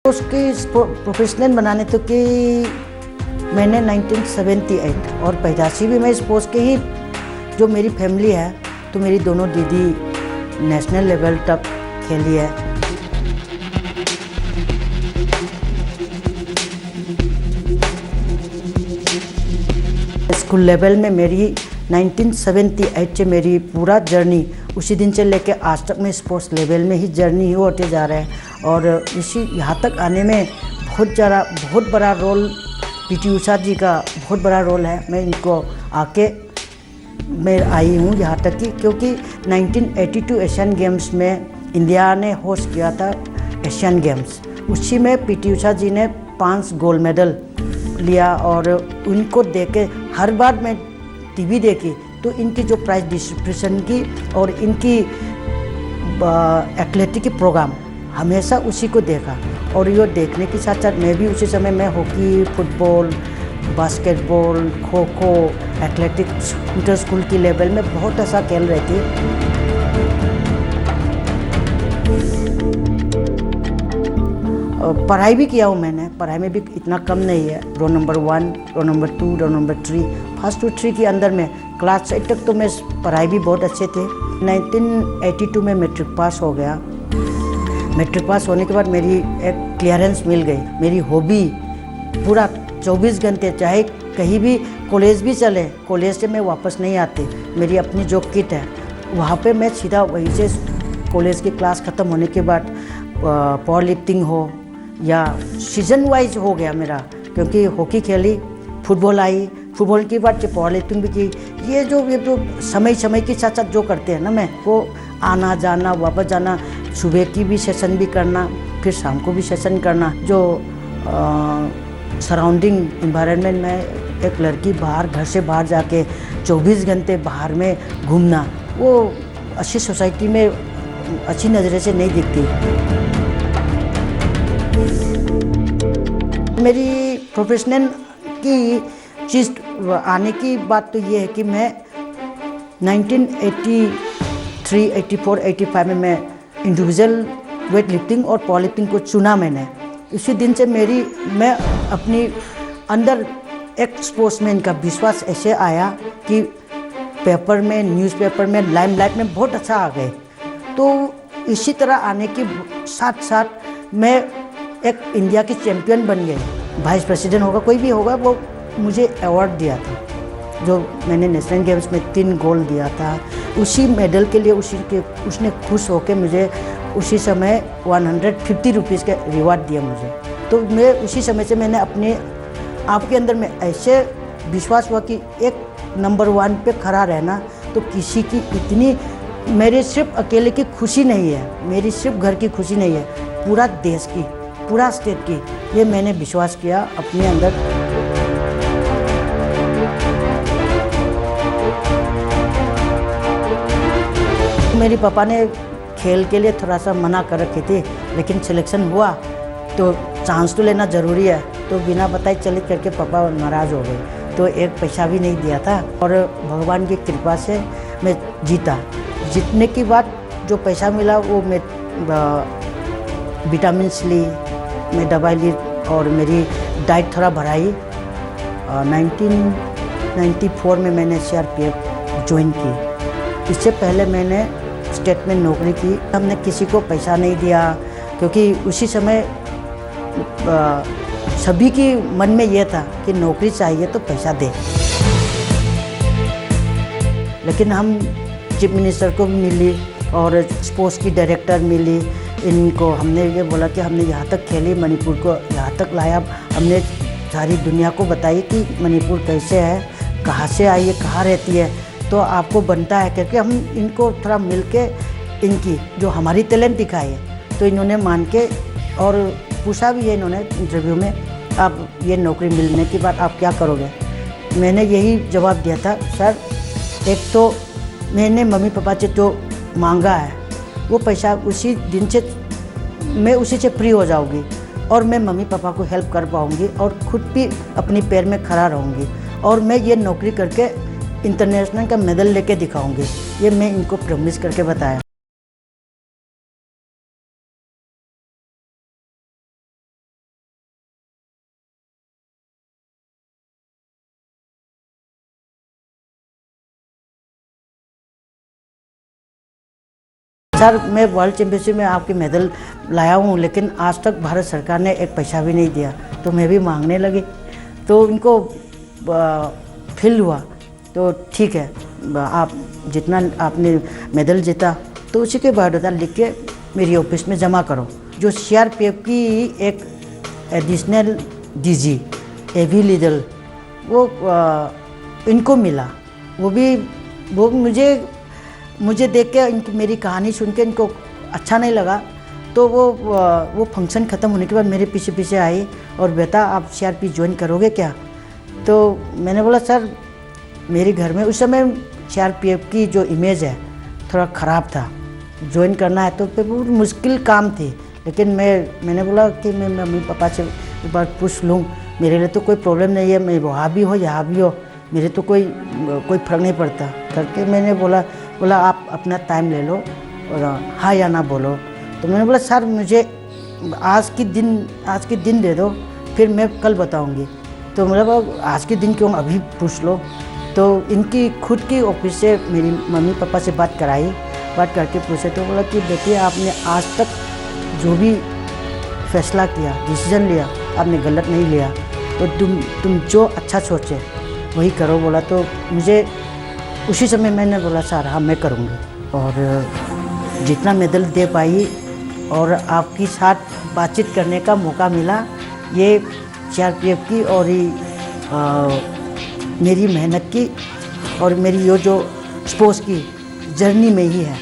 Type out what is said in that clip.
उसकी प्रोफेशनल बनाने तो कि मैंने 1978 और 85 भी मैं स्पोर्ट्स के ही, जो मेरी फैमिली है तो मेरी दोनों दीदी नेशनल लेवल तक खेली है। स्कूल लेवल में मेरी 1978 से मेरी पूरा जर्नी उसी दिन से लेके आज तक मैं स्पोर्ट्स लेवल में ही जर्नी ही होते जा रहे हैं। और इसी यहाँ तक आने में बहुत बड़ा रोल पीटी उषा जी का बहुत बड़ा रोल है। मैं इनको आके मैं आई हूँ यहाँ तक कि क्योंकि 1982 एशियन गेम्स में इंडिया ने होस्ट किया था एशियन गेम्स, उसी में पीटी उषा जी ने 5 गोल्ड मेडल लिया। और उनको देख के हर बार मैं टीवी देखी तो इनकी जो प्राइज डिस्ट्रीब्यूशन की और इनकी एथलेटिक की प्रोग्राम हमेशा उसी को देखा। और ये देखने के साथ साथ मैं भी उसी समय में hockey, football, basketball, kho kho, athletics inter school की लेवल में बहुत ऐसा खेल रही थी। पढ़ाई भी किया हूँ मैंने, पढ़ाई में भी इतना कम नहीं है। Row number 1, row number 2, row number 3, first 2 3 के अंदर में क्लास 8 तक तो मैं पढ़ाई भी बहुत अच्छे थे। 1982 में मैट्रिक पास हो गया। मैट्रिक पास होने के बाद मेरी एक क्लियरेंस मिल गई। मेरी हॉबी पूरा 24 घंटे चाहे कहीं भी कॉलेज भी चले, कॉलेज से मैं वापस नहीं आती, मेरी अपनी जो किट है वहाँ पे मैं सीधा वहीं से कॉलेज की क्लास ख़त्म होने के बाद पावर लिफ्टिंग हो या सीजन वाइज हो गया मेरा, क्योंकि हॉकी खेली, फुटबॉल आई, फुटबॉल के बाद पावर लिफ्टिंग भी की। ये जो समय के साथ साथ जो करते हैं ना, मैं वो आना जाना वापस जाना, सुबह की भी सेशन भी करना, फिर शाम को भी सेशन करना। जो सराउंडिंग इन्वायरमेंट में एक लड़की बाहर घर से बाहर जाके 24 घंटे बाहर में घूमना, वो अच्छी सोसाइटी में अच्छी नज़रे से नहीं दिखती। मेरी प्रोफेशनल की चीज़ आने की बात तो ये है कि मैं 1983, 84, 85 में मैं इंडिविजुअल वेट लिफ्टिंग और पावर लिफ्टिंग को चुना मैंने। इसी दिन से मैं अपनी अंदर एक स्पोर्ट्समैन का विश्वास ऐसे आया कि पेपर में, न्यूज़पेपर में, लाइमलाइट में बहुत अच्छा आ गए। तो इसी तरह आने के साथ साथ मैं एक इंडिया की चैम्पियन बन गई। वाइस प्रेसिडेंट होगा, कोई भी होगा, वो मुझे अवार्ड दिया था जो मैंने नेशनल गेम्स में 3 गोल्ड दिया था। उसी मेडल के लिए उसने खुश होकर मुझे उसी समय 150 रुपीज़ का रिवार्ड दिया मुझे। तो मैं उसी समय से मैंने अपने आप के अंदर में ऐसे विश्वास हुआ कि एक नंबर 1 पे खड़ा रहना तो किसी की इतनी, मेरे सिर्फ अकेले की खुशी नहीं है, मेरी सिर्फ घर की खुशी नहीं है, पूरा देश की, पूरा स्टेट की, ये मैंने विश्वास किया अपने अंदर। मेरे पापा ने खेल के लिए थोड़ा सा मना कर रखी थी, लेकिन सिलेक्शन हुआ तो चांस तो लेना ज़रूरी है, तो बिना बताए चले करके पापा नाराज़ हो गए, तो एक पैसा भी नहीं दिया था। और भगवान की कृपा से मैं जीता। जीतने के बाद जो पैसा मिला वो मैं विटामिन्स ली, मैं दवाई ली और मेरी डाइट थोड़ा बढ़ाई। 1994 में मैंने CRPF ज्वाइन की। इससे पहले मैंने स्टेट में नौकरी की। हमने किसी को पैसा नहीं दिया, क्योंकि उसी समय सभी के मन में ये था कि नौकरी चाहिए तो पैसा दे। लेकिन हम चीफ मिनिस्टर को मिली और स्पोर्ट्स की डायरेक्टर मिली, इनको हमने ये बोला कि हमने यहाँ तक खेली, मणिपुर को यहाँ तक लाया। हमने सारी दुनिया को बताई कि मणिपुर कैसे है, कहाँ से आई है, कहाँ रहती है, तो आपको बनता है, क्योंकि हम इनको थोड़ा मिलके इनकी जो हमारी टैलेंट दिखाई है। तो इन्होंने मान के और पूछा भी है इन्होंने इंटरव्यू में, आप ये नौकरी मिलने के बाद आप क्या करोगे। मैंने यही जवाब दिया था, सर एक तो मैंने मम्मी पापा से जो मांगा है वो पैसा उसी दिन से मैं उसी से फ्री हो जाऊँगी और मैं मम्मी पापा को हेल्प कर पाऊँगी और खुद भी अपने पैर में खड़ा रहूँगी और मैं ये नौकरी करके इंटरनेशनल का मेडल लेके दिखाऊंगी। ये मैं इनको प्रॉमिस करके बताया। सर मैं वर्ल्ड चैम्पियनशिप में आपके मेडल लाया हूँ, लेकिन आज तक भारत सरकार ने एक पैसा भी नहीं दिया। तो मैं भी मांगने लगी, तो उनको फील हुआ तो ठीक है, आप जितना आपने मेडल जीता तो उसी के बायोडाटा लिख के मेरी ऑफिस में जमा करो। जो सीआरपीएफ की एक एडिशनल डीजी एवी लिदल वो इनको मिला, वो मुझे देख के इनकी मेरी कहानी सुन के इनको अच्छा नहीं लगा। तो वो फंक्शन ख़त्म होने के बाद मेरे पीछे पीछे आई और बेटा आप सीआरपीएफ ज्वाइन करोगे क्या? तो मैंने बोला सर मेरे घर में उस समय सीआरपीएफ की जो इमेज है थोड़ा ख़राब था, ज्वाइन करना है तो फिर बहुत मुश्किल काम थी। लेकिन मैंने बोला कि मैं मम्मी पापा से एक बार पूछ लूँ, मेरे लिए तो कोई प्रॉब्लम नहीं है, मैं वहाँ भी हो यहाँ भी हो, मेरे तो कोई फ़र्क नहीं पड़ता करके मैंने बोला आप अपना टाइम ले लो और हाँ या ना बोलो। तो मैंने बोला सर मुझे आज के दिन दे दो, फिर मैं कल बताऊंगी। तो मतलब आज के दिन क्यों, अभी पूछ लो। तो इनकी खुद की ऑफिस से मेरी मम्मी पापा से बात करके पूछे तो बोला कि बेटी आपने आज तक जो भी फैसला किया, डिसीजन लिया, आपने गलत नहीं लिया, तो तुम जो अच्छा सोचे वही करो बोला। तो मुझे उसी समय मैंने बोला सर हाँ मैं करूँगी, और जितना मेडल दे पाई और आपके साथ बातचीत करने का मौका मिला, ये सीआरपीएफ की और मेरी मेहनत की और मेरी जो स्पोर्ट्स की जर्नी में ही है।